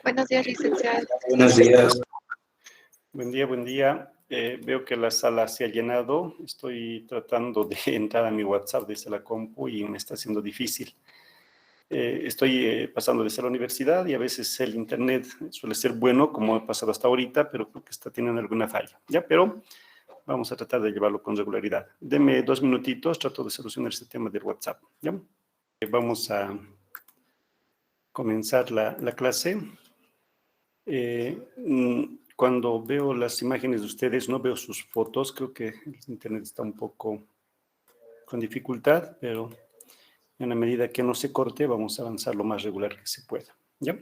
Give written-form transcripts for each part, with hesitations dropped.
Buenos días, licenciado. Buenos días. Buen día, buen día. Veo que la sala se ha llenado. Estoy tratando de entrar a mi WhatsApp desde la compu y me está haciendo difícil. Estoy pasando desde la universidad y a veces el internet suele ser bueno, como ha pasado hasta ahorita, pero creo que está teniendo alguna falla. ¿Ya? Pero vamos a tratar de llevarlo con regularidad. Deme 2 minutitos, trato de solucionar este tema del WhatsApp. ¿Ya? Vamos a comenzar la clase. Cuando veo las imágenes de ustedes, no veo sus fotos. Creo que el internet está un poco con dificultad, pero en la medida que no se corte, vamos a avanzar lo más regular que se pueda. ¿Ya?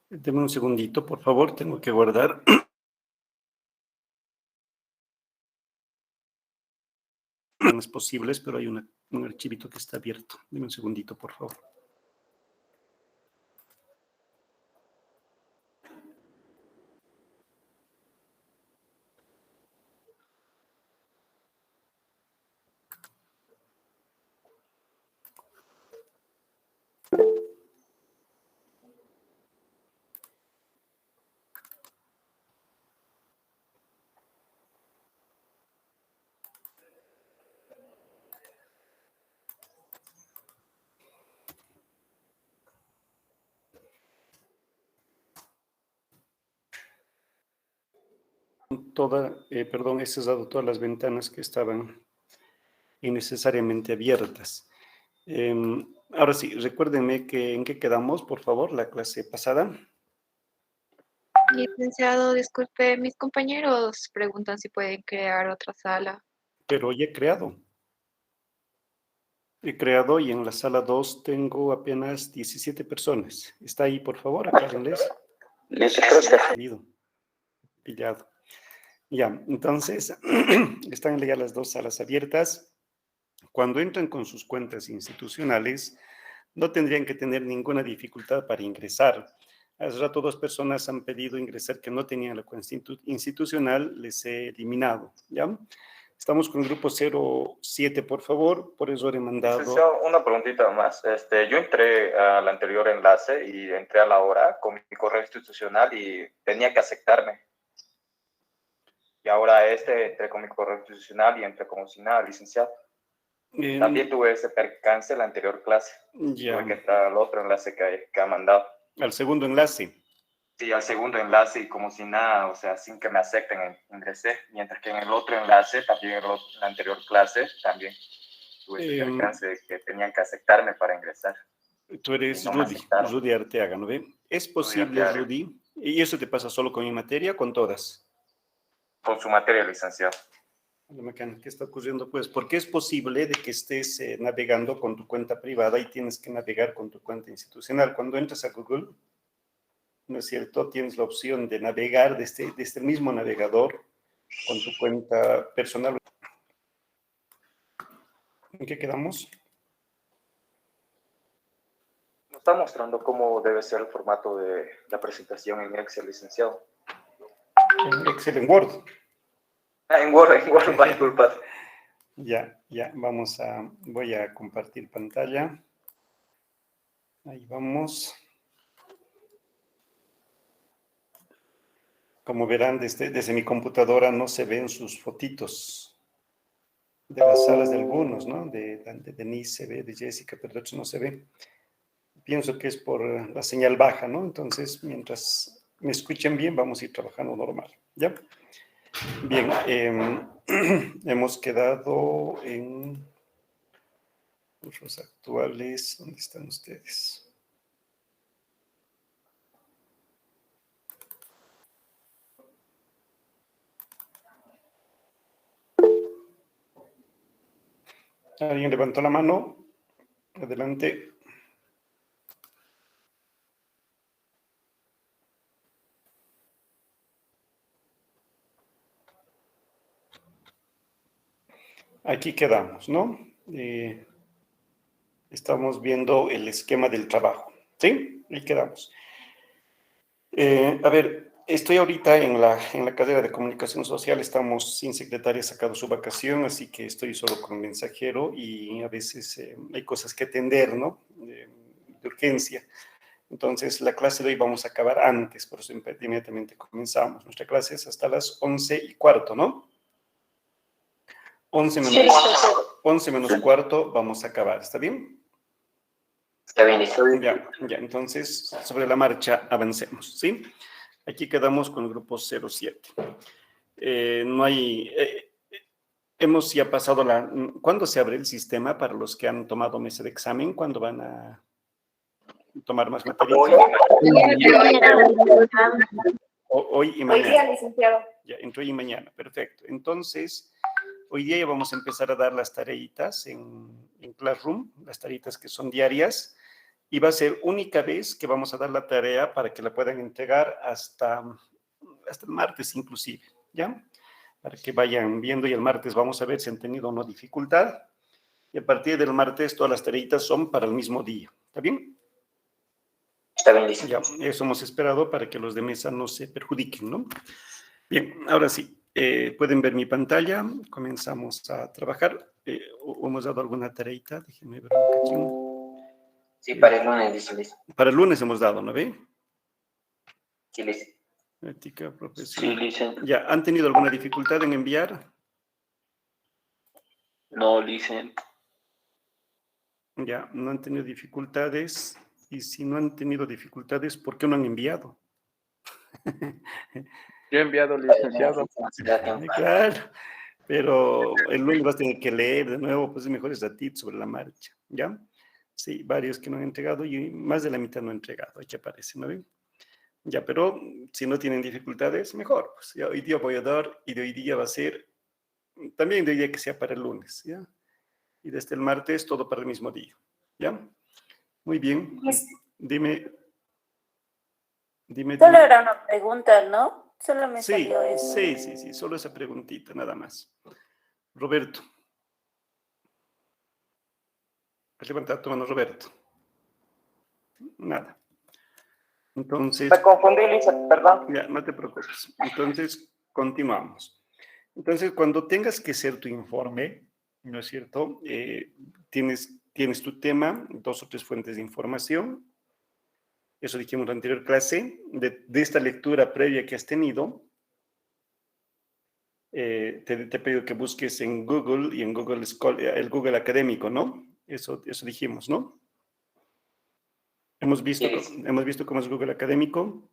Deme un segundito, por favor. Tengo que guardar las posibles, pero hay un archivito que está abierto. Deme un segundito, por favor. He cerrado todas las ventanas que estaban innecesariamente abiertas. Ahora sí, recuérdenme en qué quedamos, por favor, la clase pasada. Licenciado, disculpe, mis compañeros preguntan si pueden crear otra sala. Pero ya he creado. He creado y en la sala 2 tengo apenas 17 personas. ¿Está ahí, por favor? Aclárenles. Pillado. Ya, entonces, están ya las 2 salas abiertas. Cuando entran con sus cuentas institucionales, no tendrían que tener ninguna dificultad para ingresar. Hace rato 2 personas han pedido ingresar que no tenían la cuenta institucional, les he eliminado, ¿ya? Estamos con el grupo 07, por favor, por eso he mandado... Licenciado, una preguntita más. Yo entré al anterior enlace y entré a la hora con mi correo institucional y tenía que aceptarme. Y ahora entré con mi correo institucional y entré como si nada, licenciado. También tuve ese percance en la anterior clase. Ya. Tuve que entrar al otro enlace que ha mandado. Al segundo enlace. Sí, al segundo enlace y como si nada, o sea, sin que me acepten, ingresé. Mientras que en el otro enlace, también en la anterior clase, también tuve ese percance de que tenían que aceptarme para ingresar. Tú eres no Rudy Arteaga, ¿no ve? ¿Es posible, Rudy? ¿Y eso te pasa solo con mi materia o con todas? Con su materia, licenciado. ¿Qué está ocurriendo? Pues porque es posible de que estés navegando con tu cuenta privada y tienes que navegar con tu cuenta institucional. Cuando entras a Google, ¿no es cierto? Tienes la opción de navegar desde el mismo navegador con tu cuenta personal. ¿En qué quedamos? Nos está mostrando cómo debe ser el formato de la presentación en Excel, licenciado. En Excel, en Word. En Word, disculpa. Ya, voy a compartir pantalla. Ahí vamos. Como verán, desde mi computadora no se ven sus fotitos de las salas de algunos, ¿no? De Denise se ve, de Jessica, pero de otros no se ve. Pienso que es por la señal baja, ¿no? Entonces, mientras me escuchen bien, vamos a ir trabajando normal, ¿ya? Bien, hemos quedado en los actuales. ¿Dónde están ustedes? ¿Alguien levantó la mano? Adelante. Aquí quedamos, ¿no? Estamos viendo el esquema del trabajo, ¿sí? Ahí quedamos. A ver, estoy ahorita en la carrera de comunicación social, estamos sin secretaria, ha sacado su vacación, así que estoy solo con mensajero y a veces hay cosas que atender, ¿no? De urgencia. Entonces, la clase de hoy vamos a acabar antes, por eso inmediatamente comenzamos. Nuestra clase es hasta las 11:15, ¿no? 11 menos, 11 menos cuarto vamos a acabar, ¿está bien? Está bien, está bien. Ya, entonces, sobre la marcha avancemos, ¿sí? Aquí quedamos con el grupo 07. No hay... hemos ya pasado la... ¿Cuándo se abre el sistema para los que han tomado mesa de examen? ¿Cuándo van a tomar más materias? Hoy y mañana. Hoy día, licenciado. Ya, entre hoy y mañana, perfecto. Entonces, hoy día ya vamos a empezar a dar las tareitas en Classroom, las tareitas que son diarias, y va a ser única vez que vamos a dar la tarea para que la puedan entregar hasta el martes inclusive, ¿ya? Para que vayan viendo, y el martes vamos a ver si han tenido o no dificultad, y a partir del martes todas las tareitas son para el mismo día, ¿está bien? Está bien, listo. Ya, eso hemos esperado para que los de mesa no se perjudiquen, ¿no? Bien, ahora sí, pueden ver mi pantalla, comenzamos a trabajar. ¿Hemos dado alguna tareita? Déjenme ver un cachín. Sí, para el lunes, listo, listo. Para el lunes hemos dado, ¿no ve? Sí, listo. Ética profesional. Sí, listo. Ya, ¿han tenido alguna dificultad en enviar? No, licen. Ya, no han tenido dificultades. Y si no han tenido dificultades, ¿por qué no han enviado? Yo he enviado, licenciado. Claro, pero el lunes vas a tener que leer de nuevo, pues mejores ratitos sobre la marcha, ¿ya? Sí, varios que no han entregado y más de la mitad no han entregado, aquí aparece, ¿no ven? Ya, pero si no tienen dificultades, mejor. Pues ya hoy día voy a dar, y de hoy día va a ser, también de hoy día que sea para el lunes, ¿ya? Y desde el martes todo para el mismo día, ¿ya? Muy bien. Dime. Solo era una pregunta, ¿no? Solo me salió eso. Sí, solo esa preguntita, nada más. Roberto. ¿Has levantado tu mano, Roberto? Nada. Entonces... Me confundí, Lisa, perdón. Ya, no te preocupes. Entonces, continuamos. Entonces, cuando tengas que hacer tu informe, ¿no es cierto? Tienes tu tema, 2 o 3 fuentes de información. Eso dijimos en la anterior clase. De esta lectura previa que has tenido, te he pedido que busques en Google y en Google el Google académico, ¿no? Eso dijimos, ¿no? Hemos visto cómo es Google académico.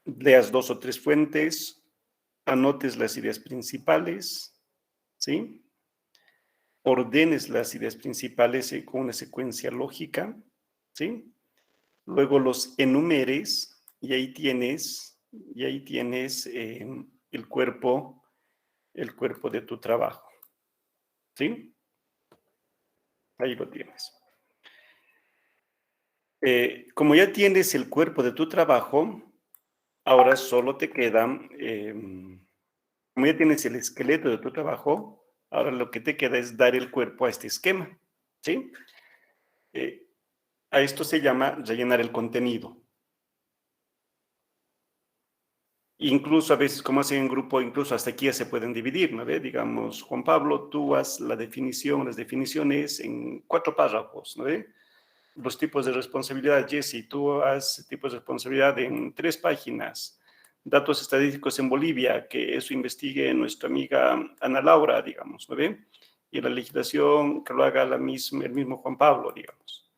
Leas 2 o 3 fuentes, anotes las ideas principales, ¿sí? Ordenes las ideas principales con una secuencia lógica, ¿sí? Luego los enumeres y ahí tienes el cuerpo de tu trabajo, ¿sí? Ahí lo tienes. Como ya tienes el cuerpo de tu trabajo, ahora solo te queda, como ya tienes el esqueleto de tu trabajo, ahora lo que te queda es dar el cuerpo a este esquema, ¿sí? A esto se llama rellenar el contenido. Incluso a veces, como hacen en grupo, incluso hasta aquí ya se pueden dividir, ¿no ve? Digamos, Juan Pablo, tú haz las definiciones en 4 párrafos, ¿no ve? Los tipos de responsabilidad, Jesse, tú haz tipos de responsabilidad en 3 páginas. Datos estadísticos en Bolivia, que eso investigue nuestra amiga Ana Laura, digamos, ¿no ve? Y la legislación que lo haga el mismo Juan Pablo, digamos.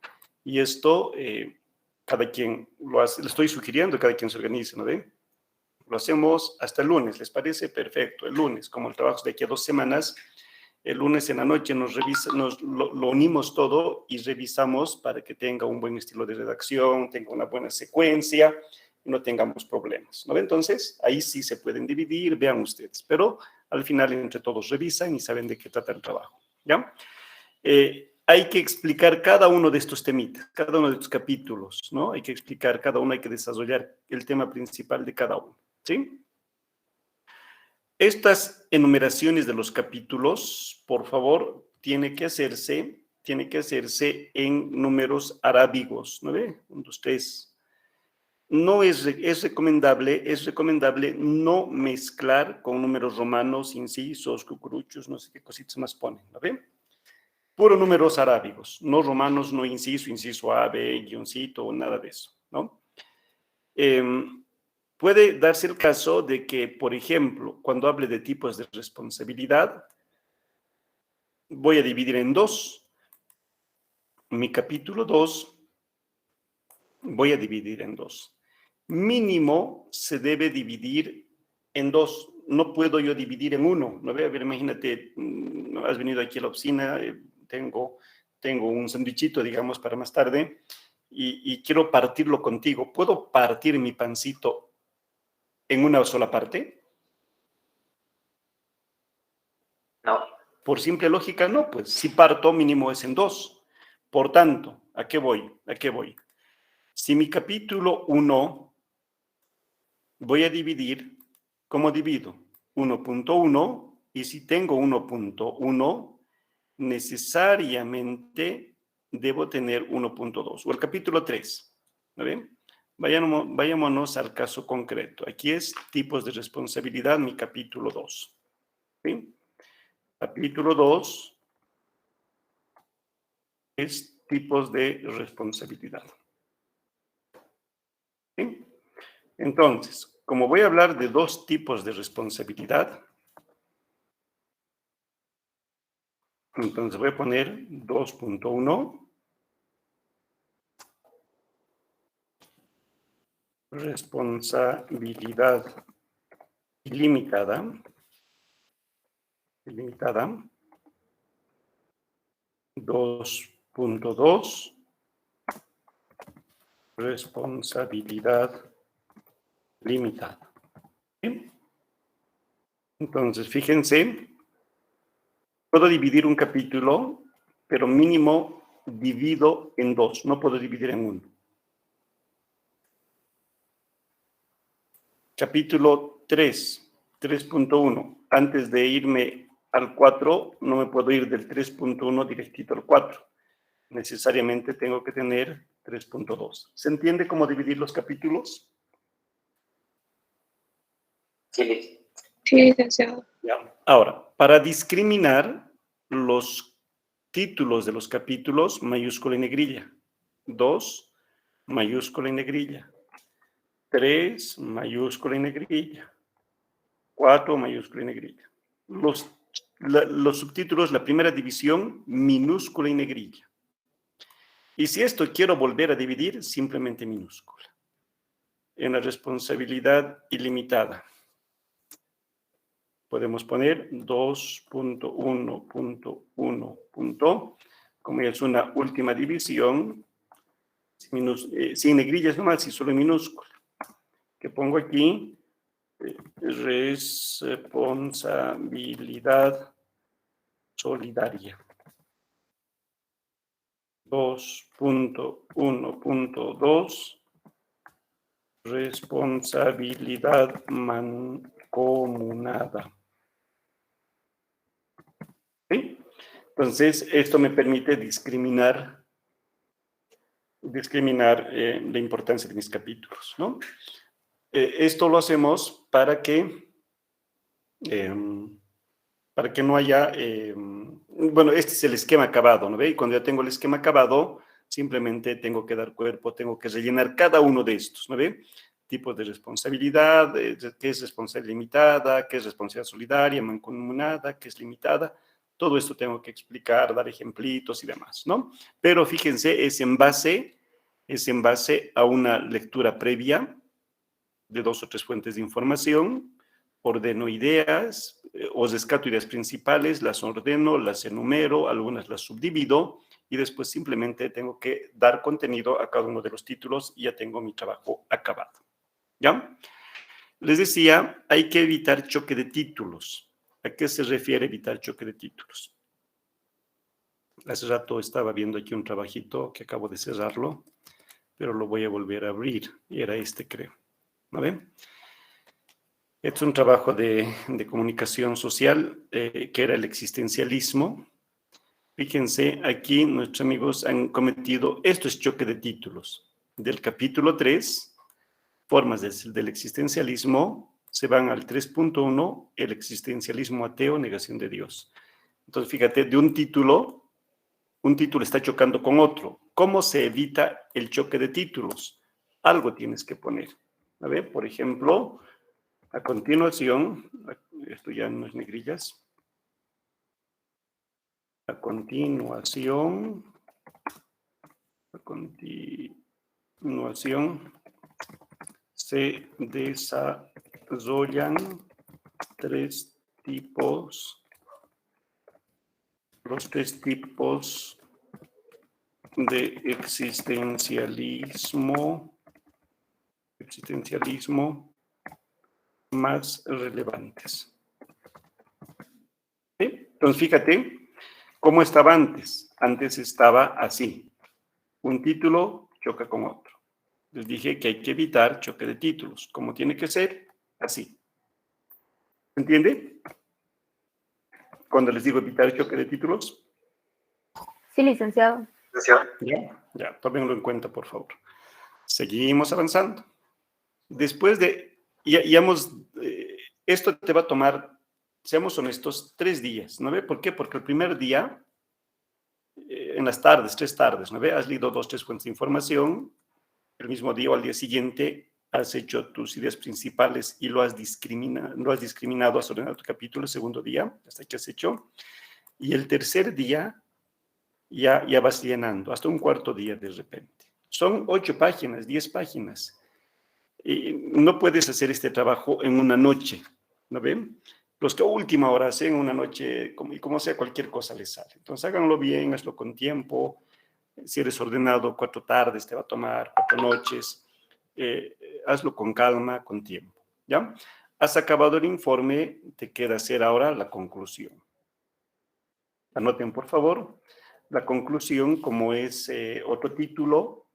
Y esto, cada quien lo hace, le estoy sugiriendo que cada quien se organice, ¿no ve? Lo hacemos hasta el lunes, ¿les parece? Perfecto, el lunes, como el trabajo es de aquí a 2 semanas, el lunes en la noche lo unimos todo y revisamos para que tenga un buen estilo de redacción, tenga una buena secuencia y no tengamos problemas, ¿no? Entonces, ahí sí se pueden dividir, vean ustedes, pero al final entre todos revisan y saben de qué trata el trabajo, ¿ya? Hay que explicar cada uno de estos temitas, cada uno de estos capítulos, ¿no? Hay que explicar cada uno, hay que desarrollar el tema principal de cada uno, ¿sí? Estas enumeraciones de los capítulos, por favor, tiene que hacerse en números arábigos, ¿no ve? 1, 2, 3. No es recomendable no mezclar con números romanos, incisos, cucuruchos, no sé qué cositas más ponen, ¿no ve? Puro números arábigos, no romanos, no inciso, inciso A, B, guioncito, nada de eso, ¿no? Puede darse el caso de que, por ejemplo, cuando hable de tipos de responsabilidad, voy a dividir en dos. Mi capítulo 2 voy a dividir en dos. Mínimo se debe dividir en dos. No puedo yo dividir en uno. ¿No? A ver, imagínate, has venido aquí a la oficina, tengo un sandwichito, digamos, para más tarde, y quiero partirlo contigo. ¿Puedo partir mi pancito en una sola parte? No. Por simple lógica, no, pues si parto, mínimo es en dos. Por tanto, ¿a qué voy? ¿A qué voy? Si mi capítulo 1 voy a dividir, ¿cómo divido? 1.1, y si tengo 1.1, necesariamente debo tener 1.2, o el capítulo 3, ¿no ven? Vayámonos al caso concreto. Aquí es tipos de responsabilidad, mi capítulo 2. ¿Sí? Capítulo 2 es tipos de responsabilidad. ¿Sí? Entonces, como voy a hablar de dos tipos de responsabilidad, entonces voy a poner 2.1, responsabilidad ilimitada, 2.2, responsabilidad limitada. ¿Sí? Entonces, fíjense, puedo dividir un capítulo, pero mínimo divido en dos, no puedo dividir en uno. Capítulo 3, 3.1. Antes de irme al 4, no me puedo ir del 3.1 directito al 4. Necesariamente tengo que tener 3.2. ¿Se entiende cómo dividir los capítulos? Sí. Sí, licenciado. Ya. Ahora, para discriminar los títulos de los capítulos, mayúscula y negrilla. 2, mayúscula y negrilla. 3, mayúscula y negrilla. 4, mayúscula y negrilla. Los subtítulos, la primera división, minúscula y negrilla. Y si esto quiero volver a dividir, simplemente minúscula. En la responsabilidad ilimitada, podemos poner 2.1.1. Como ya es una última división, sin negrillas nomás, si solo en minúscula. Que pongo aquí, responsabilidad solidaria. 2.1.2, responsabilidad mancomunada. ¿Sí? Entonces, esto me permite discriminar la importancia de mis capítulos, ¿no? Esto lo hacemos para que no haya, bueno, este es el esquema acabado, ¿no ve? Y cuando ya tengo el esquema acabado, simplemente tengo que dar cuerpo, tengo que rellenar cada uno de estos, ¿no ve? Tipos de responsabilidad, qué es responsabilidad limitada, qué es responsabilidad solidaria, mancomunada, qué es limitada. Todo esto tengo que explicar, dar ejemplitos y demás, ¿no? Pero fíjense, es en base a una lectura previa de 2 o 3 fuentes de información, ordeno ideas, o rescato ideas principales, las ordeno, las enumero, algunas las subdivido, y después simplemente tengo que dar contenido a cada uno de los títulos y ya tengo mi trabajo acabado. ¿Ya? Les decía, hay que evitar choque de títulos. ¿A qué se refiere evitar choque de títulos? Hace rato estaba viendo aquí un trabajito que acabo de cerrarlo, pero lo voy a volver a abrir, y era este, creo. ¿No ven? Este es un trabajo de comunicación social que era el existencialismo. Fíjense, aquí nuestros amigos han cometido, esto es choque de títulos. Del capítulo 3, formas del existencialismo, se van al 3.1, el existencialismo ateo, negación de Dios. Entonces, fíjate, de un título un título está chocando con otro. ¿Cómo se evita el choque de títulos? Algo tienes que poner. A ver, por ejemplo, a continuación, esto ya no es negrillas. A continuación, se desarrollan los tres tipos de existencialismo más relevantes. ¿Sí? Entonces, fíjate cómo estaba antes. Antes estaba así. Un título choca con otro. Les dije que hay que evitar choque de títulos. ¿Cómo tiene que ser? Así. ¿Entiende? Cuando les digo evitar choque de títulos. Sí, licenciado. Ya, tómenlo en cuenta, por favor. Seguimos avanzando. Después de, esto te va a tomar, seamos honestos, 3 días, ¿no ve? ¿Por qué? Porque el primer día, en las tardes, 3 tardes, ¿no ve? Has leído 2, 3 fuentes de información, el mismo día o al día siguiente has hecho tus ideas principales y lo has discriminado, has ordenado tu capítulo, el segundo día, hasta que has hecho, y el tercer día ya vas llenando, hasta un cuarto día de repente. Son 8 páginas, 10 páginas. No puedes hacer este trabajo en una noche, ¿no ven? Los que a última hora hacen una noche, como sea, cualquier cosa les sale. Entonces háganlo bien, hazlo con tiempo. Si eres ordenado, 4 tardes te va a tomar, 4 noches. Hazlo con calma, con tiempo, ¿ya? Has acabado el informe, te queda hacer ahora la conclusión. Anoten, por favor, la conclusión, como es otro título,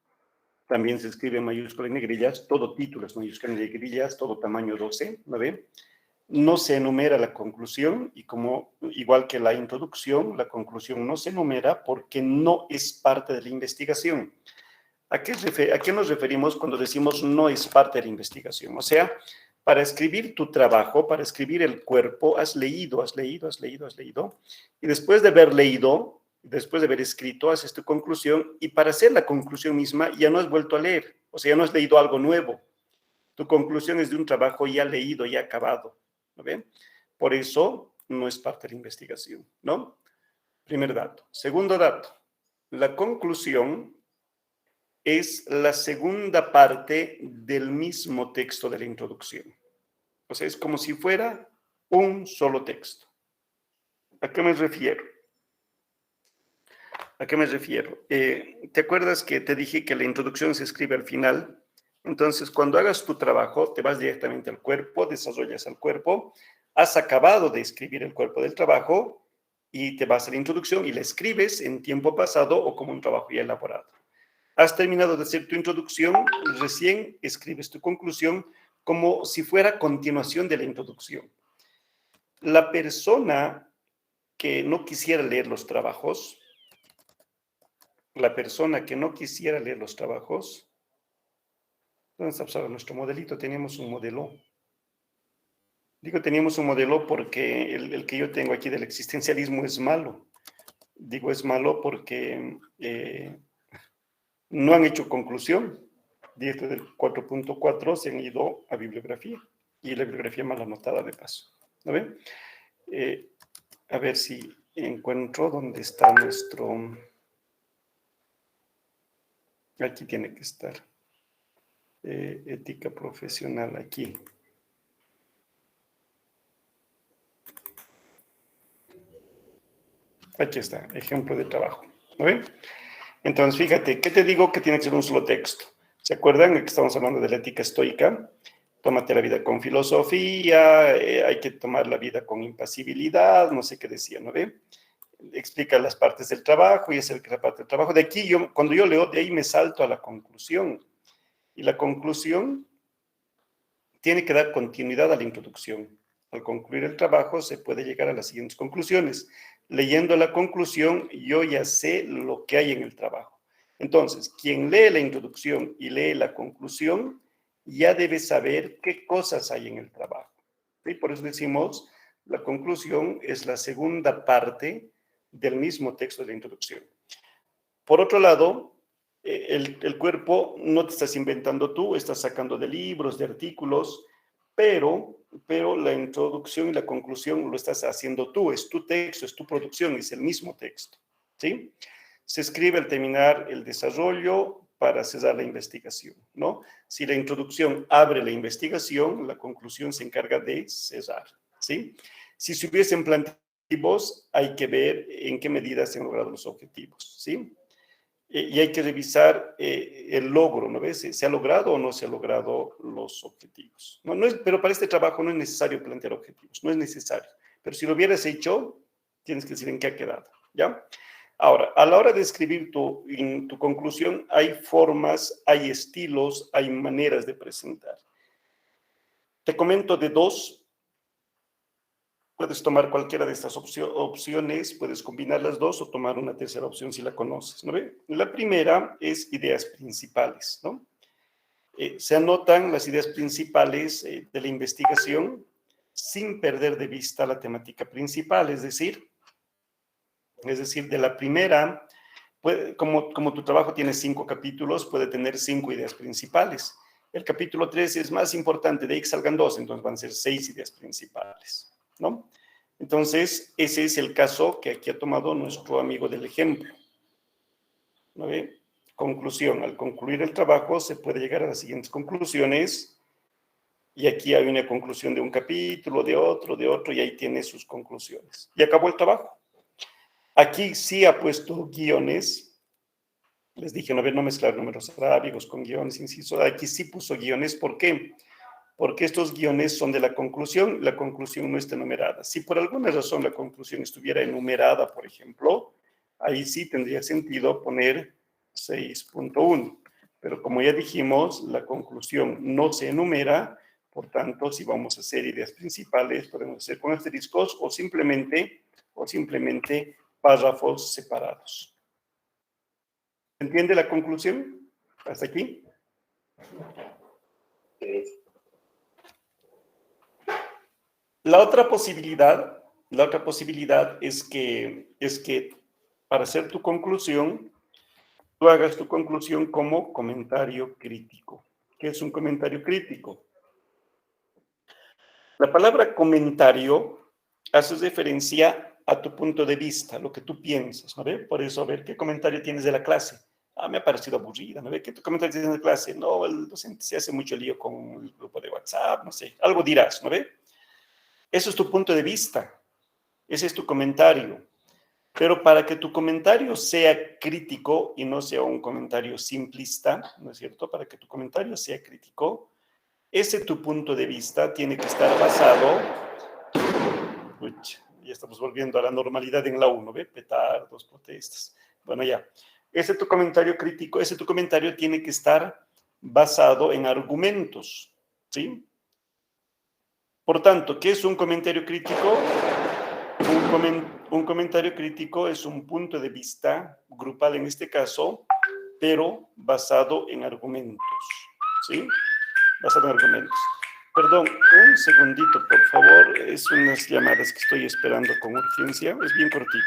también se escribe en mayúscula y negrillas, todo título es mayúscula y negrillas, todo tamaño 12, ¿no ve? No se enumera la conclusión y igual que la introducción, la conclusión no se enumera porque no es parte de la investigación. ¿A qué nos referimos cuando decimos no es parte de la investigación? O sea, para escribir tu trabajo, para escribir el cuerpo, has leído, y después de haber leído, después de haber escrito, haces tu conclusión, y para hacer la conclusión misma ya no has vuelto a leer, o sea, ya no has leído algo nuevo. Tu conclusión es de un trabajo ya leído, ya acabado, ¿no ven? Por eso no es parte de la investigación, ¿no? Primer dato. Segundo dato, la conclusión es la segunda parte del mismo texto de la introducción. O sea, es como si fuera un solo texto. ¿A qué me refiero? ¿Te acuerdas que te dije que la introducción se escribe al final? Entonces, cuando hagas tu trabajo, te vas directamente al cuerpo, desarrollas el cuerpo, has acabado de escribir el cuerpo del trabajo y te vas a la introducción y la escribes en tiempo pasado o como un trabajo ya elaborado. Has terminado de hacer tu introducción, recién escribes tu conclusión como si fuera continuación de la introducción. La persona que no quisiera leer los trabajos, ¿dónde está nuestro modelito? Teníamos un modelo. Digo, teníamos un modelo porque el que yo tengo aquí del existencialismo es malo. Digo, es malo porque no han hecho conclusión. Desde del 4.4 se han ido a bibliografía. Y la bibliografía mal anotada de paso. ¿No ven? A ver si encuentro dónde está nuestro... Aquí tiene que estar. Ética profesional, aquí. Aquí está, ejemplo de trabajo. ¿No ven? Entonces, fíjate, ¿qué te digo que tiene que ser un solo texto? ¿Se acuerdan que estamos hablando de la ética estoica? Tómate la vida con filosofía, hay que tomar la vida con impasibilidad, no sé qué decía, ¿no ve? Explica las partes del trabajo y es el que la parte del trabajo. De aquí, cuando yo leo, de ahí me salto a la conclusión. Y la conclusión tiene que dar continuidad a la introducción. Al concluir el trabajo se puede llegar a las siguientes conclusiones. Leyendo la conclusión, yo ya sé lo que hay en el trabajo. Entonces, quien lee la introducción y lee la conclusión, ya debe saber qué cosas hay en el trabajo. ¿Sí? Por eso decimos, la conclusión es la segunda parte del mismo texto de la introducción. Por otro lado, el cuerpo no te estás inventando tú, estás sacando de libros, de artículos, pero la introducción y la conclusión lo estás haciendo tú, es tu texto, es tu producción, es el mismo texto, ¿sí? Se escribe al terminar el desarrollo para cerrar la investigación, ¿no? Si la introducción abre la investigación, la conclusión se encarga de cerrar, ¿sí? Si se hubiesen objetivos, hay que ver en qué medida se han logrado los objetivos, ¿sí? Y hay que revisar el logro, ¿no ves? ¿Se ha logrado o no se ha logrado los objetivos? No, pero para este trabajo no es necesario plantear objetivos, no es necesario. Pero si lo hubieras hecho, tienes que decir en qué ha quedado, ¿ya? Ahora, a la hora de escribir tu conclusión, hay formas, hay estilos, hay maneras de presentar. Te comento de dos. Puedes tomar cualquiera de estas opciones, puedes combinar las dos o tomar una tercera opción si la conoces, ¿no ve? La primera es ideas principales, ¿no? Se anotan las ideas principales de la investigación sin perder de vista la temática principal, es decir, de la primera, como tu trabajo tiene 5 capítulos, puede tener 5 ideas principales. El capítulo 3 es más importante, de ahí que salgan 2, entonces van a ser 6 ideas principales, ¿no? Entonces, ese es el caso que aquí ha tomado nuestro amigo del ejemplo, ¿no ve? Conclusión, al concluir el trabajo se puede llegar a las siguientes conclusiones, y aquí hay una conclusión de un capítulo, de otro, y ahí tiene sus conclusiones. Y acabó el trabajo. Aquí sí ha puesto guiones. Les dije, no, no mezclar números arábigos con guiones, inciso. Aquí sí puso guiones. ¿Por qué? Porque estos guiones son de la conclusión no está enumerada. Si por alguna razón la conclusión estuviera enumerada, por ejemplo, ahí sí tendría sentido poner 6.1. Pero como ya dijimos, la conclusión no se enumera, por tanto, si vamos a hacer ideas principales, podemos hacer con asteriscos o simplemente párrafos separados. ¿Entiende la conclusión? ¿Hasta aquí? La otra posibilidad es que para hacer tu conclusión, tú hagas tu conclusión como comentario crítico. ¿Qué es un comentario crítico? La palabra comentario hace referencia a tu punto de vista, lo que tú piensas, ¿no ve? Por eso, a ver, ¿qué comentario tienes de la clase? Ah, me ha parecido aburrida, ¿no ve? ¿Qué comentario tienes de la clase? No, el docente se hace mucho lío con el grupo de WhatsApp, no sé, algo dirás, ¿no ve? Eso es tu punto de vista, ese es tu comentario. Pero para que tu comentario sea crítico y no sea un comentario simplista, ¿no es cierto? Para que tu comentario sea crítico, ese tu punto de vista tiene que estar basado. Uy, ya estamos volviendo a la normalidad en la 1, ¿ve? Petardos, protestas. Bueno, ya. Ese tu comentario crítico, ese tu comentario tiene que estar basado en argumentos, ¿sí? Por tanto, ¿qué es un comentario crítico? Un comentario crítico es un punto de vista grupal en este caso, pero basado en argumentos, ¿sí? Basado en argumentos. Perdón, un segundito, por favor. Es unas llamadas que estoy esperando con urgencia. Es bien cortito.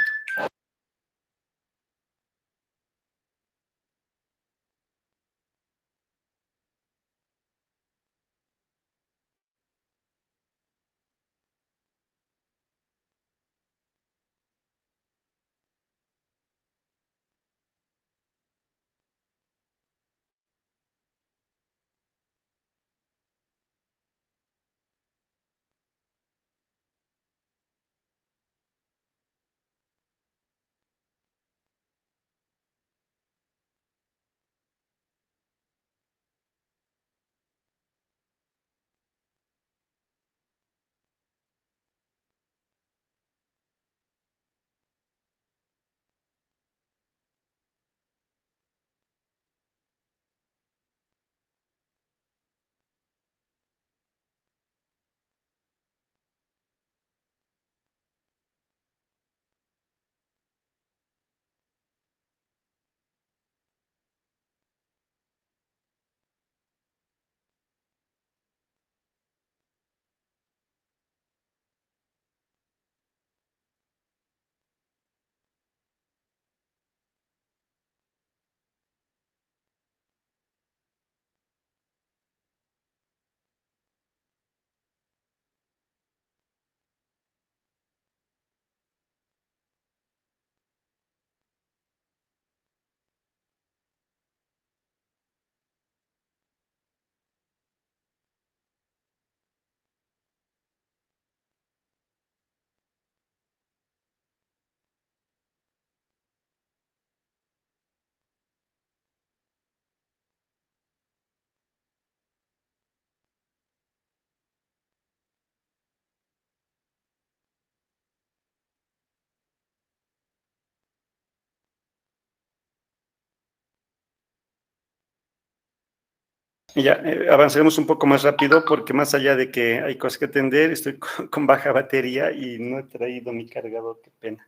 Ya, avancaremos un poco más rápido porque más allá de que hay cosas que atender, estoy con baja batería y no he traído mi cargador, qué pena.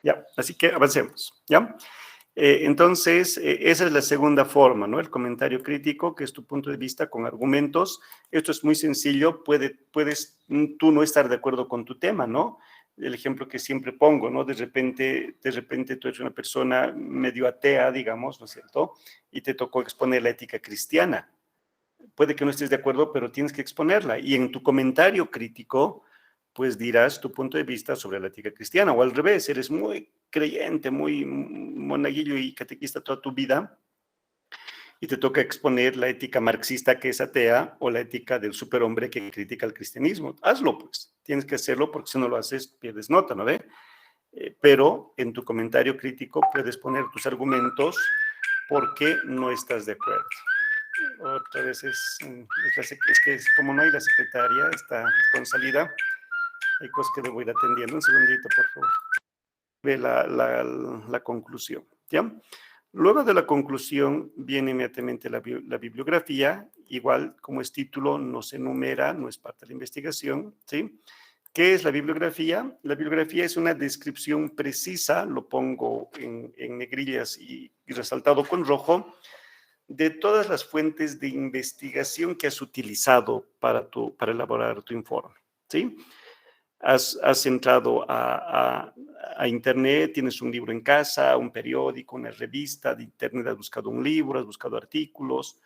Ya, así que avancemos, ¿ya? Entonces, esa es la segunda forma, ¿no? El comentario crítico, que es tu punto de vista con argumentos. Esto es muy sencillo, puedes tú no estar de acuerdo con tu tema, ¿no? El ejemplo que siempre pongo, ¿no? De repente tú eres una persona medio atea, digamos, ¿no es cierto? Y te tocó exponer la ética cristiana. Puede que no estés de acuerdo, pero tienes que exponerla. Y en tu comentario crítico, pues dirás tu punto de vista sobre la ética cristiana. O al revés, eres muy creyente, muy monaguillo y catequista toda tu vida, y te toca exponer la ética marxista que es atea o la ética del superhombre que critica el cristianismo. Hazlo, pues. Tienes que hacerlo porque si no lo haces, pierdes nota, ¿no ve? Pero en tu comentario crítico puedes poner tus argumentos por qué no estás de acuerdo. Otra vez es que como no hay la secretaria, está con salida, hay cosas que debo ir atendiendo. Un segundito, por favor. Ve la conclusión, ¿ya? Luego de la conclusión viene inmediatamente la bibliografía, igual como es título, no se enumera, no es parte de la investigación, ¿sí? ¿Qué es la bibliografía? La bibliografía es una descripción precisa, lo pongo en negrillas y resaltado con rojo, de todas las fuentes de investigación que has utilizado para elaborar tu informe, ¿sí? Has entrado a internet, tienes un libro en casa, un periódico, una revista de internet, has buscado un libro, has buscado artículos,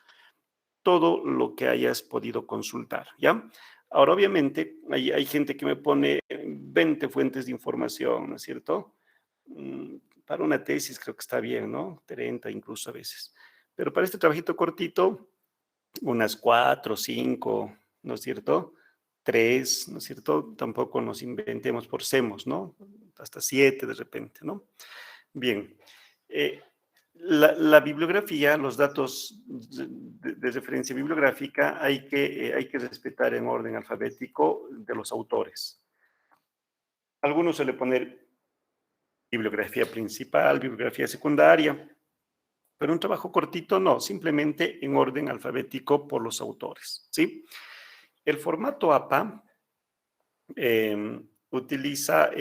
todo lo que hayas podido consultar, ¿ya? Ahora, obviamente, hay gente que me pone 20 fuentes de información, ¿no es cierto? Para una tesis creo que está bien, ¿no? 30 incluso a veces. Pero para este trabajito cortito, unas 4, 5, ¿no es cierto? 3, ¿no es cierto? Tampoco nos inventemos, forcemos, ¿no? Hasta 7 de repente, ¿no? Bien. La bibliografía, los datos de referencia bibliográfica, hay que respetar en orden alfabético de los autores. Algunos suelen poner bibliografía principal, bibliografía secundaria, pero un trabajo cortito no, simplemente en orden alfabético por los autores, ¿sí? El formato APA utiliza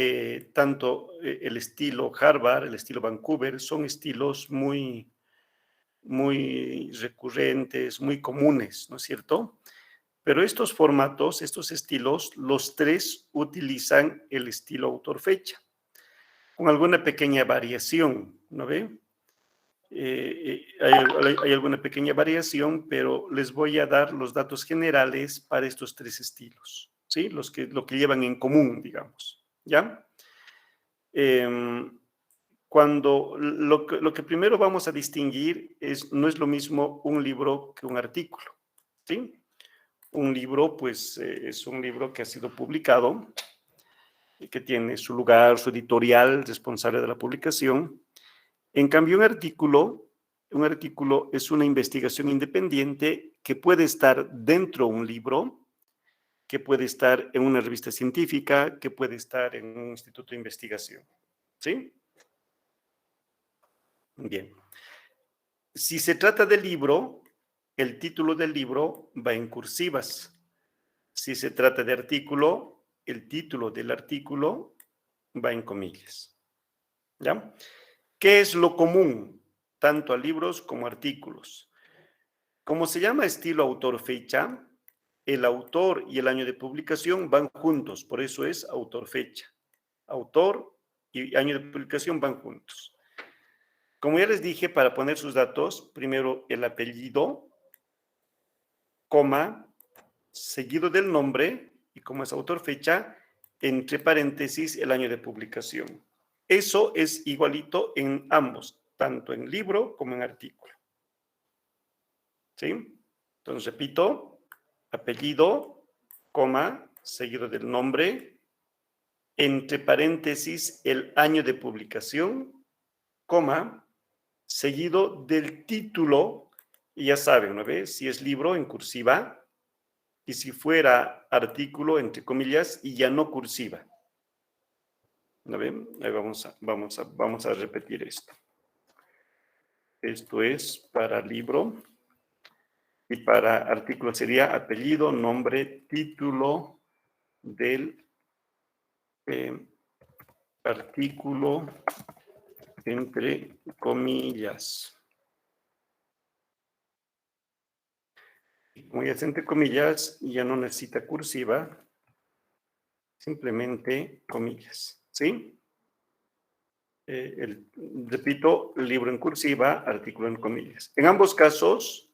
tanto el estilo Harvard, el estilo Vancouver, son estilos muy recurrentes, muy comunes, ¿no es cierto? Pero estos formatos, estos estilos, los tres utilizan el estilo autor-fecha, con alguna pequeña variación, ¿no ve? Hay alguna pequeña variación, pero les voy a dar los datos generales para estos tres estilos, ¿sí? Lo que llevan en común, digamos, ¿ya? Cuando lo que primero vamos a distinguir no es lo mismo un libro que un artículo, ¿sí? Un libro, pues, es un libro que ha sido publicado, que tiene su lugar, su editorial, responsable de la publicación. En cambio, un artículo es una investigación independiente que puede estar dentro de un libro, que puede estar en una revista científica, que puede estar en un instituto de investigación, ¿sí? Bien. Si se trata de libro, el título del libro va en cursivas. Si se trata de artículo, el título del artículo va en comillas, ¿ya? ¿Qué es lo común, tanto a libros como a artículos? Como se llama estilo autor-fecha, el autor y el año de publicación van juntos, por eso es autor-fecha. Autor y año de publicación van juntos. Como ya les dije, para poner sus datos, primero el apellido, coma, seguido del nombre, y como es autor-fecha, entre paréntesis el año de publicación. Eso es igualito en ambos, tanto en libro como en artículo. ¿Sí? Entonces, repito, apellido, coma, seguido del nombre, entre paréntesis el año de publicación, coma, seguido del título, y ya saben, ¿no ve? Si es libro, en cursiva, y si fuera artículo, entre comillas, y ya no cursiva. ¿No ven? Ahí vamos a repetir esto. Esto es para libro Y para artículo sería apellido, nombre, título del artículo, entre comillas. Como ya es entre comillas, ya no necesita cursiva, simplemente comillas, ¿sí? Repito, libro en cursiva, artículo en comillas. En ambos casos,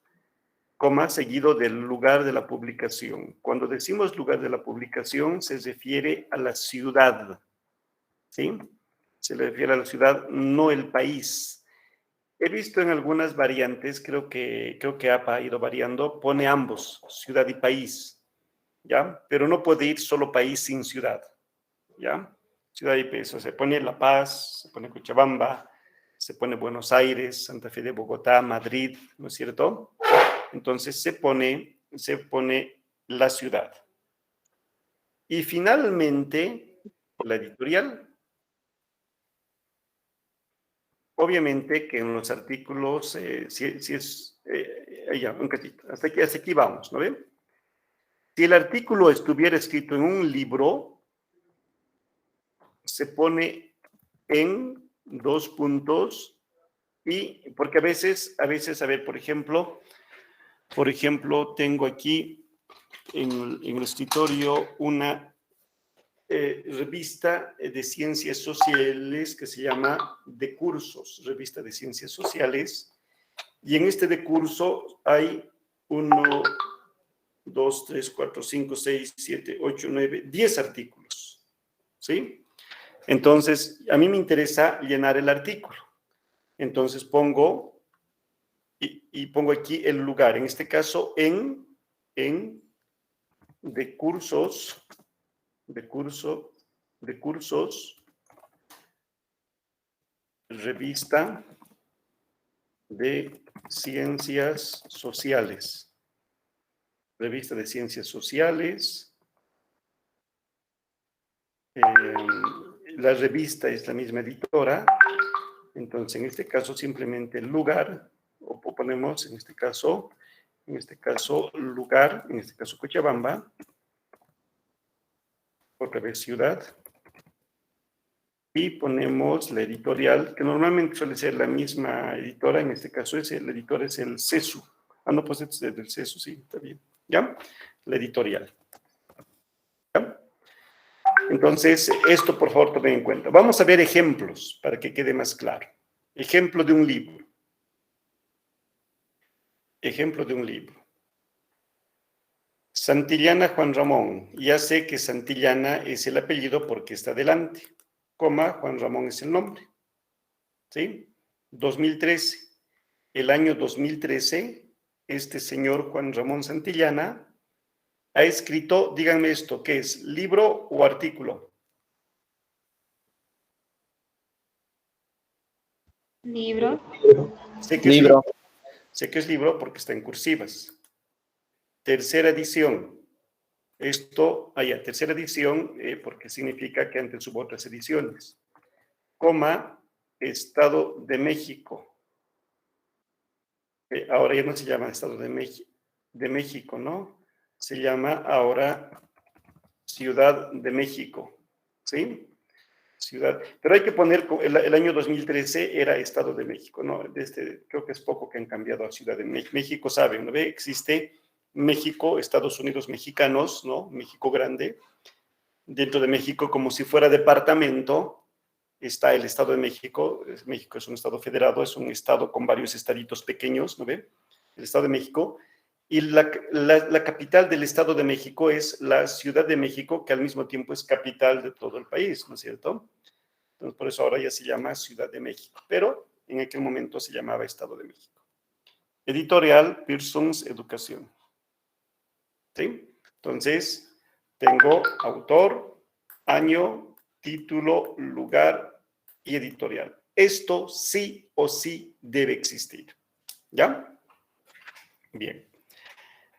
coma seguido del lugar de la publicación. Cuando decimos lugar de la publicación, se refiere a la ciudad, ¿sí? Se le refiere a la ciudad, no el país. He visto en algunas variantes, creo que APA ha ido variando, pone ambos, ciudad y país, ¿ya? Pero no puede ir solo país sin ciudad, ¿ya? Ciudad y país, o sea, se pone La Paz, se pone Cochabamba, se pone Buenos Aires, Santa Fe de Bogotá, Madrid, ¿no es cierto? Entonces se pone la ciudad. Y finalmente, la editorial. Obviamente que en los artículos, si es, ya, un cachito, hasta aquí vamos, ¿no ven? Si el artículo estuviera escrito en un libro, se pone en 2 puntos, y porque a veces, a ver, por ejemplo, tengo aquí en el escritorio una revista de ciencias sociales que se llama De Cursos, revista de ciencias sociales, y en este de curso hay 1, 2, 3, 4, 5, 6, 7, 8, 9, 10 artículos, ¿sí? Entonces, a mí me interesa llenar el artículo. Entonces pongo, y pongo aquí el lugar, en este caso en de cursos, revista de ciencias sociales. Revista de ciencias sociales. La revista es la misma editora. Entonces, en este caso, simplemente el lugar, o ponemos en este caso lugar, en este caso Cochabamba, otra vez ciudad, y ponemos la editorial, que normalmente suele ser la misma editora, en este caso el editor es el CESU. Ah, no, pues es del CESU, sí, está bien. ¿Ya? La editorial. ¿Ya? Entonces, esto por favor tomen en cuenta. Vamos a ver ejemplos para que quede más claro. Ejemplo de un libro. Ejemplo de un libro. Santillana Juan Ramón. Ya sé que Santillana es el apellido porque está delante. Coma, Juan Ramón es el nombre. ¿Sí? 2013. El año 2013, este señor Juan Ramón Santillana ha escrito, díganme esto, ¿qué es? ¿Libro o artículo? Libro. Sé que es libro. Sé que es libro porque está en cursivas. Tercera edición. Esto, tercera edición, porque significa que antes hubo otras ediciones. Coma, Estado de México. Ahora ya no se llama Estado de México, ¿no? Se llama ahora Ciudad de México, ¿sí? Ciudad. Pero hay que poner, el año 2013 era Estado de México, ¿no? Creo que es poco que han cambiado a Ciudad de México. México, ¿saben? ¿No ve? Existe México, Estados Unidos mexicanos, ¿no? México grande. Dentro de México, como si fuera departamento, está el Estado de México. México es un estado federado, es un estado con varios estaditos pequeños, ¿no ve? El Estado de México. Y la capital del Estado de México es la Ciudad de México, que al mismo tiempo es capital de todo el país, ¿no es cierto? Entonces, por eso ahora ya se llama Ciudad de México, pero en aquel momento se llamaba Estado de México. Editorial Pearson's Educación. ¿Sí? Entonces, tengo autor, año, título, lugar y editorial. Esto sí o sí debe existir. ¿Ya? Bien.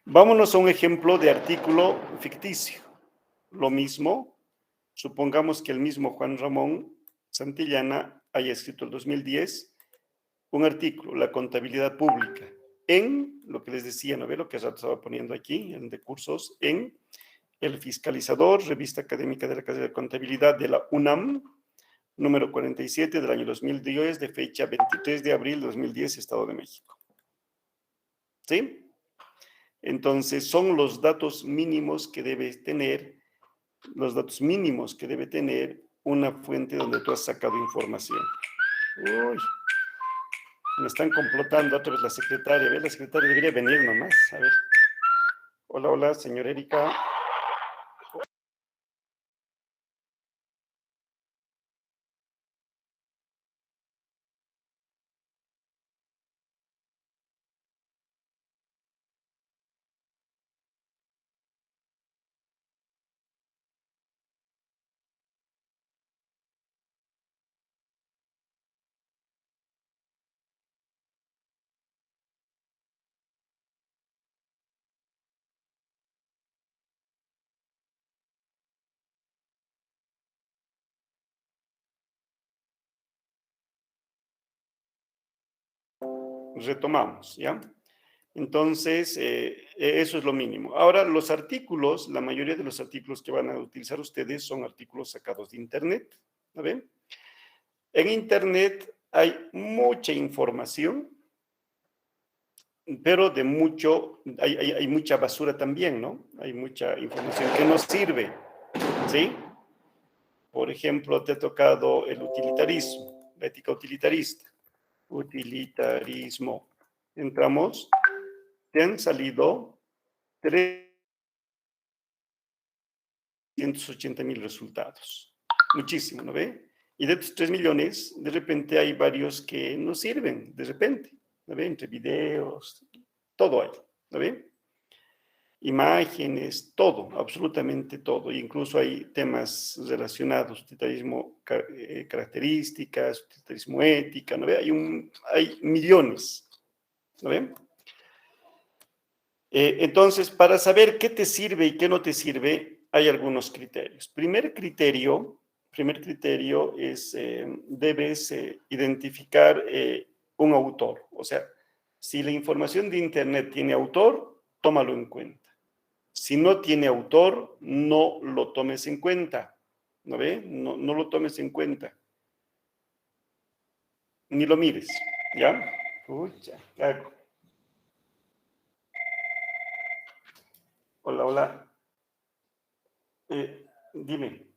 Vámonos a un ejemplo de artículo ficticio. Lo mismo, supongamos que el mismo Juan Ramón Santillana haya escrito el 2010 un artículo, la contabilidad pública. en, lo que les decía, ¿no ve? Lo que rato estaba poniendo aquí, en de cursos, en El Fiscalizador, revista académica de la carrera de Contabilidad de la UNAM, número 47 del año 2010, de fecha 23 de abril de 2010, Estado de México. ¿Sí? Entonces, son los datos mínimos que debe tener, una fuente donde tú has sacado información. Uy, me están complotando otra vez la secretaria. A ver, la secretaria debería venir nomás. A ver. Hola, hola, señora Erika. Retomamos, ¿ya? Entonces, eso es lo mínimo. Ahora, los artículos, la mayoría de los artículos que van a utilizar ustedes son artículos sacados de Internet, ¿no ven? En Internet hay mucha información, pero hay mucha basura también, ¿no? Hay mucha información que no sirve, ¿sí? Por ejemplo, te ha tocado el utilitarismo, la ética utilitarista. Utilitarismo. Entramos, te han salido 380,000 resultados. Muchísimo, ¿no ve? Y de estos 3 millones, de repente hay varios que no sirven, de repente, ¿no ve? Entre videos, todo hay, ¿no ve? Imágenes, todo, absolutamente todo. Incluso hay temas relacionados, utilitarismo, características, utilitarismo ética, ¿no ve? Hay millones, ¿no ve? Entonces, para saber qué te sirve y qué no te sirve, hay algunos criterios. Primer criterio es, debes identificar un autor. O sea, si la información de Internet tiene autor, tómalo en cuenta. Si no tiene autor, no lo tomes en cuenta. ¿No ve? No lo tomes en cuenta. Ni lo mires, ¿ya? Pucha, cago. Hola, hola. Dime.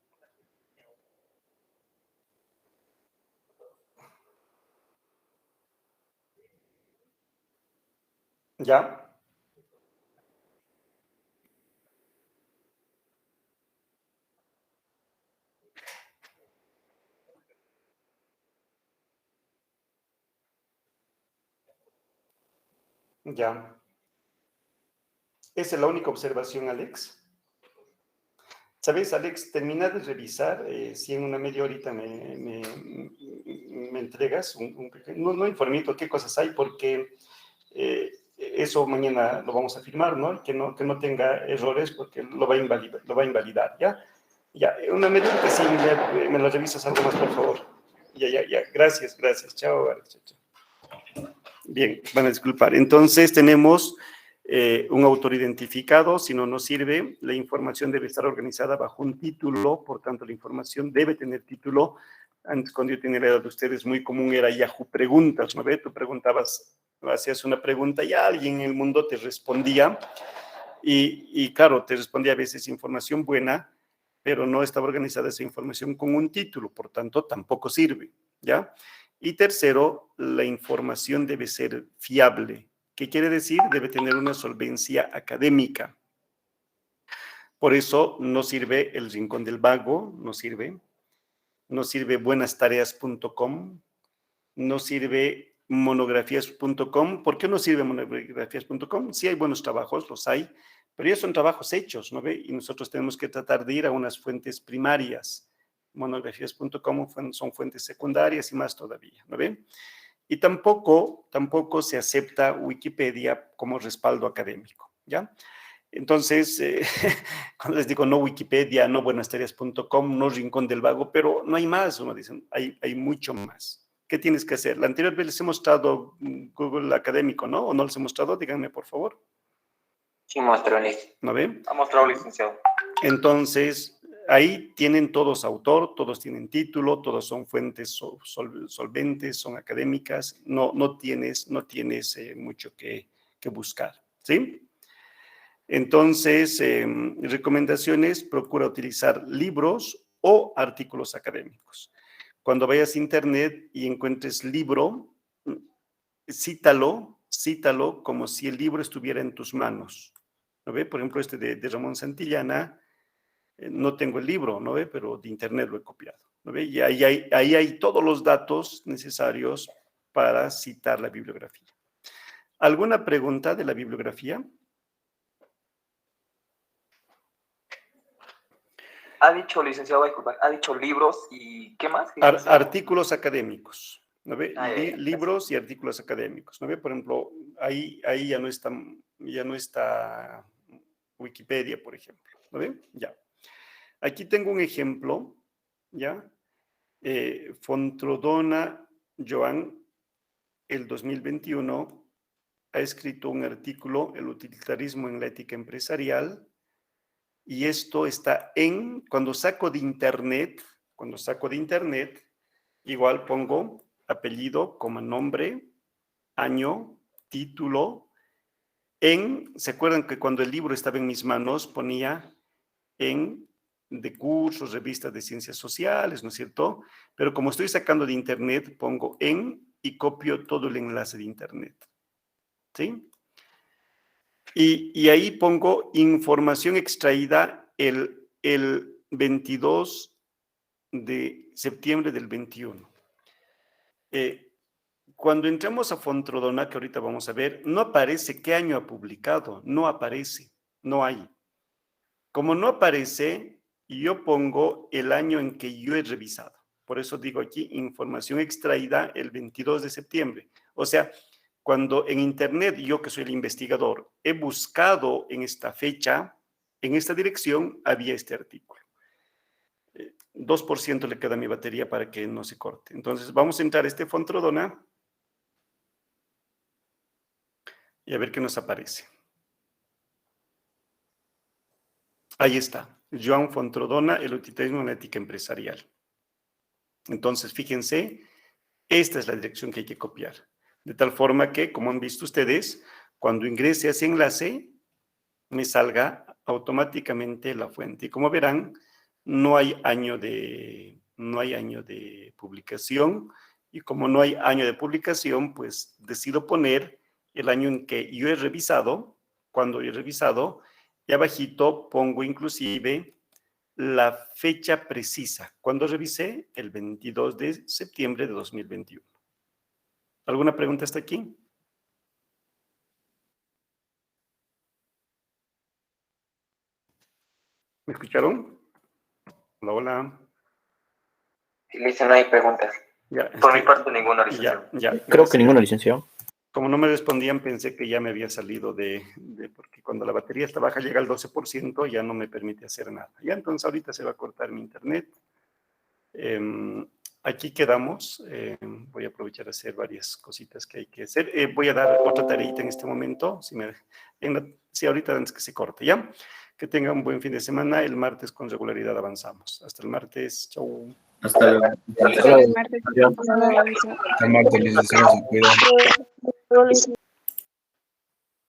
¿Ya? Ya. ¿Esa es la única observación, Alex? ¿Sabes, Alex? Termina de revisar, si en una media horita me entregas un pequeño, no informito qué cosas hay, porque eso mañana lo vamos a firmar, ¿no? Que no tenga errores, porque lo va a invalidar, ¿ya? Ya, una media horita, sí, me lo revisas algo más, por favor. Ya. Gracias. Chao, Alex. Chao. Bien, van a disculpar. Entonces tenemos un autor identificado, si no nos sirve. La información debe estar organizada bajo un título, por tanto la información debe tener título. Antes, cuando yo tenía la edad de ustedes, muy común era Yahoo Preguntas, ¿no ve? Tú preguntabas, hacías una pregunta y alguien en el mundo te respondía. Y claro, te respondía a veces información buena, pero no estaba organizada esa información con un título, por tanto tampoco sirve, ¿ya? Y tercero, la información debe ser fiable. ¿Qué quiere decir? Debe tener una solvencia académica. Por eso no sirve El Rincón del Vago, no sirve buenastareas.com, no sirve monografías.com. ¿Por qué no sirve monografías.com? Sí hay buenos trabajos, los hay, pero ellos son trabajos hechos, ¿no ve? Y nosotros tenemos que tratar de ir a unas fuentes primarias. Monografías.com son fuentes secundarias y más todavía, ¿no ven? Y tampoco se acepta Wikipedia como respaldo académico, ¿ya? Entonces, cuando les digo no Wikipedia, no buenastareas.com, no Rincón del Vago, pero no hay más, uno dice, hay mucho más, ¿qué tienes que hacer? La anterior vez les he mostrado Google Académico, ¿no? ¿O no les he mostrado? Díganme, por favor. Sí, mostró, licenciado. ¿No ven? Ha mostrado, licenciado. Entonces, ahí tienen todos autor, todos tienen título, todos son fuentes solventes, son académicas, no tienes mucho que buscar, ¿sí? Entonces, recomendaciones, procura utilizar libros o artículos académicos. Cuando vayas a internet y encuentres libro, cítalo como si el libro estuviera en tus manos. ¿No ve? Por ejemplo, este de Ramón Santillana, no tengo el libro, ¿no ve? Pero de internet lo he copiado, ¿no ve? Y ahí hay todos los datos necesarios para citar la bibliografía. ¿Alguna pregunta de la bibliografía? Ha dicho, licenciado, disculpa, ha dicho libros y ¿qué más? Artículos académicos, ¿no ve? Ya. Libros y artículos académicos, ¿no ve? Por ejemplo, ahí ya no está Wikipedia, por ejemplo, ¿no ve? Ya. Aquí tengo un ejemplo, ¿ya? Fontrodona Joan, el 2021, ha escrito un artículo, El utilitarismo en la ética empresarial, y esto está cuando saco de internet, igual pongo apellido, como nombre, año, título, ¿se acuerdan que cuando el libro estaba en mis manos ponía de cursos, revistas de ciencias sociales, ¿no es cierto? Pero como estoy sacando de internet, pongo y copio todo el enlace de internet, ¿sí? Y ahí pongo información extraída el 22 de septiembre del 21. Cuando entramos a Fontrodona, que ahorita vamos a ver, no aparece qué año ha publicado, no aparece, no hay. Como no aparece, yo pongo el año en que yo he revisado. Por eso digo aquí, información extraída el 22 de septiembre. O sea, cuando en internet, yo que soy el investigador, he buscado en esta fecha, en esta dirección, había este artículo. 2% le queda a mi batería para que no se corte. Entonces, vamos a entrar a este Fontrodona y a ver qué nos aparece. Ahí está, Joan Fontrodona, El utilitarismo en la ética empresarial. Entonces, fíjense, esta es la dirección que hay que copiar. De tal forma que, como han visto ustedes, cuando ingrese a ese enlace, me salga automáticamente la fuente. Y como verán, no hay año de publicación. Y como no hay año de publicación, pues decido poner el año en que yo he revisado, cuando yo he revisado, y abajito pongo inclusive la fecha precisa. ¿Cuándo revisé? El 22 de septiembre de 2021. ¿Alguna pregunta hasta aquí? ¿Me escucharon? Hola, hola. Sí, licenciado, no hay preguntas. Ya, Por mi parte, ninguna, licenciado. Creo que ninguno, licenciado. Como no me respondían, pensé que ya me había salido porque cuando la batería está baja, llega al 12%, ya no me permite hacer nada. Ya, entonces ahorita se va a cortar mi internet. Aquí quedamos. Voy a aprovechar a hacer varias cositas que hay que hacer. Voy a dar otra tareita en este momento, si ahorita antes que se corte, ¿ya? Que tengan un buen fin de semana. El martes con regularidad avanzamos. Hasta el martes. Chau. Hasta luego. El martes. Hasta el martes, licenciado, se cuida.